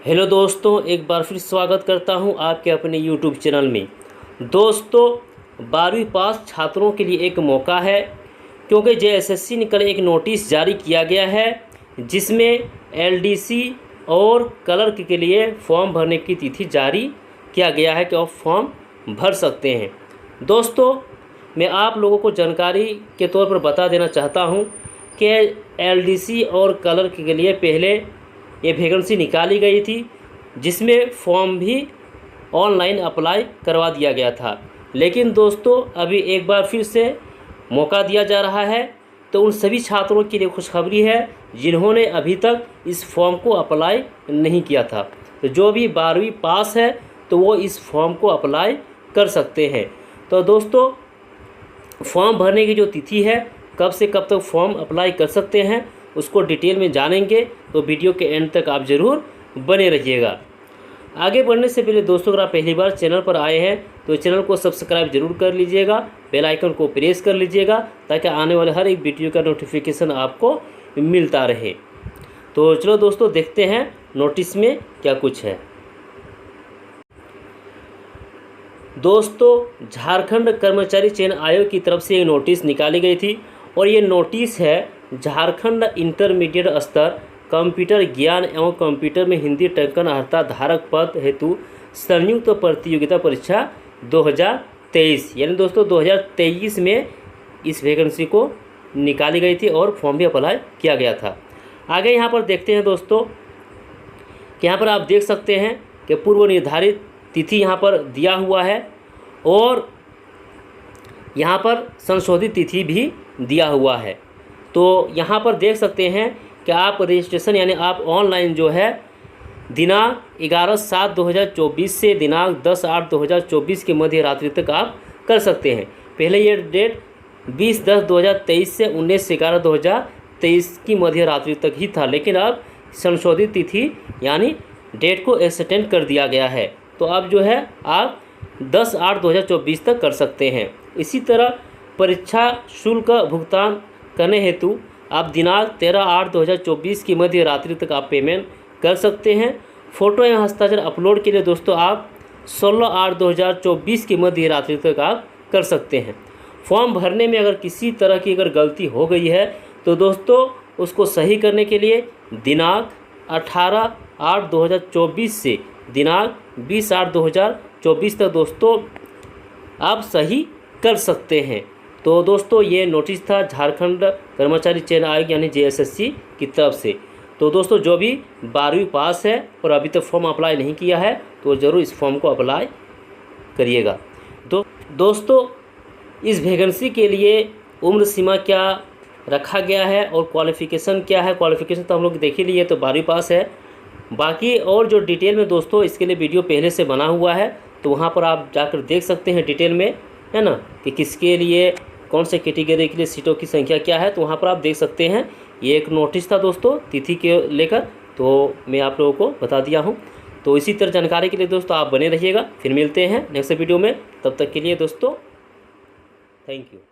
Hello दोस्तों, एक बार फिर स्वागत करता हूं आपके अपने यूट्यूब चैनल में। दोस्तों, 12वीं पास छात्रों के लिए एक मौका है, क्योंकि जेएसएससी ने कल एक नोटिस जारी किया गया है जिसमें एलडीसी और क्लर्क के लिए फॉर्म भरने की तिथि जारी किया गया है कि आप फॉर्म भर सकते हैं। दोस्तों, मैं आप लोगों को जानकारी के तौर पर बता देना चाहता हूं कि एलडीसी और क्लर्क के लिए पहले ये वैकेंसी निकाली गई थी, जिसमें फॉर्म भी ऑनलाइन अप्लाई करवा दिया गया था। लेकिन दोस्तों, अभी एक बार फिर से मौका दिया जा रहा है, तो उन सभी छात्रों के लिए खुशखबरी है जिन्होंने अभी तक इस फॉर्म को अप्लाई नहीं किया था। तो जो भी 12वीं पास है तो वो इस फॉर्म को अप्लाई कर सकते हैं। तो दोस्तों, फॉर्म भरने की जो तिथि है, कब से कब तक फॉर्म अप्लाई कर सकते हैं, उसको डिटेल में जानेंगे, तो वीडियो के एंड तक आप ज़रूर बने रहिएगा। आगे बढ़ने से पहले दोस्तों, अगर आप पहली बार चैनल पर आए हैं तो चैनल को सब्सक्राइब जरूर कर लीजिएगा, बेल आइकन को प्रेस कर लीजिएगा, ताकि आने वाले हर एक वीडियो का नोटिफिकेशन आपको मिलता रहे। तो चलो दोस्तों, देखते हैं नोटिस में क्या कुछ है। दोस्तों, झारखंड कर्मचारी चयन आयोग की तरफ से एक नोटिस निकाली गई थी, और ये नोटिस है झारखंड इंटरमीडिएट स्तर कंप्यूटर ज्ञान एवं कंप्यूटर में हिंदी टंकन अर्हता धारक पद हेतु संयुक्त प्रतियोगिता परीक्षा 2023, यानी दोस्तों 2023 में इस वैकेंसी को निकाली गई थी और फॉर्म भी अप्लाई किया गया था। आगे यहाँ पर देखते हैं दोस्तों कि यहाँ पर आप देख सकते हैं कि पूर्व निर्धारित तिथि यहाँ पर दिया हुआ है, और यहाँ पर संशोधित तिथि भी दिया हुआ है। तो यहाँ पर देख सकते हैं कि आप रजिस्ट्रेशन यानी आप ऑनलाइन जो है दिनांक 11/7/2024 से दिनांक 10/8/2024 के मध्य रात्रि तक आप कर सकते हैं। पहले ये डेट 20/10/2023 से 19/11/2023 की मध्य रात्रि तक ही था, लेकिन अब संशोधित तिथि यानी डेट को एक्सटेंड कर दिया गया है। तो अब जो है आप 10/8/2024 तक कर सकते हैं। इसी तरह परीक्षा शुल्क भुगतान करने हेतु आप दिनांक 13/8/2024 की मध्य रात्रि तक आप पेमेंट कर सकते हैं। फ़ोटो एवं हस्ताक्षर अपलोड के लिए दोस्तों आप 16/8/2024 की मध्य रात्रि तक आप कर सकते हैं। फॉर्म भरने में अगर किसी तरह की अगर गलती हो गई है तो दोस्तों उसको सही करने के लिए दिनांक 18/8/2024 से दिनांक 20/8/2024 तक दोस्तों आप सही कर सकते हैं। तो दोस्तों, ये नोटिस था झारखंड कर्मचारी चयन आयोग यानी जेएसएससी की तरफ से। तो दोस्तों, जो भी 12वीं पास है और अभी तक फॉर्म अप्लाई नहीं किया है तो ज़रूर इस फॉर्म को अप्लाई करिएगा। तो दोस्तों, इस वैकेंसी के लिए उम्र सीमा क्या रखा गया है और क्वालिफ़िकेशन क्या है, क्वालिफ़िकेशन तो हम लोग देख ही लिए, तो 12वीं पास है। बाकी और जो डिटेल में दोस्तों इसके लिए वीडियो पहले से बना हुआ है, तो वहाँ पर आप जाकर देख सकते हैं डिटेल में, है ना, कि किसके लिए कौन से कैटेगरी के लिए सीटों की संख्या क्या है, तो वहाँ पर आप देख सकते हैं। ये एक नोटिस था दोस्तों तिथि के लेकर, तो मैं आप लोगों को बता दिया हूँ। तो इसी तरह जानकारी के लिए दोस्तों आप बने रहिएगा। फिर मिलते हैं नेक्स्ट वीडियो में, तब तक के लिए दोस्तों थैंक यू।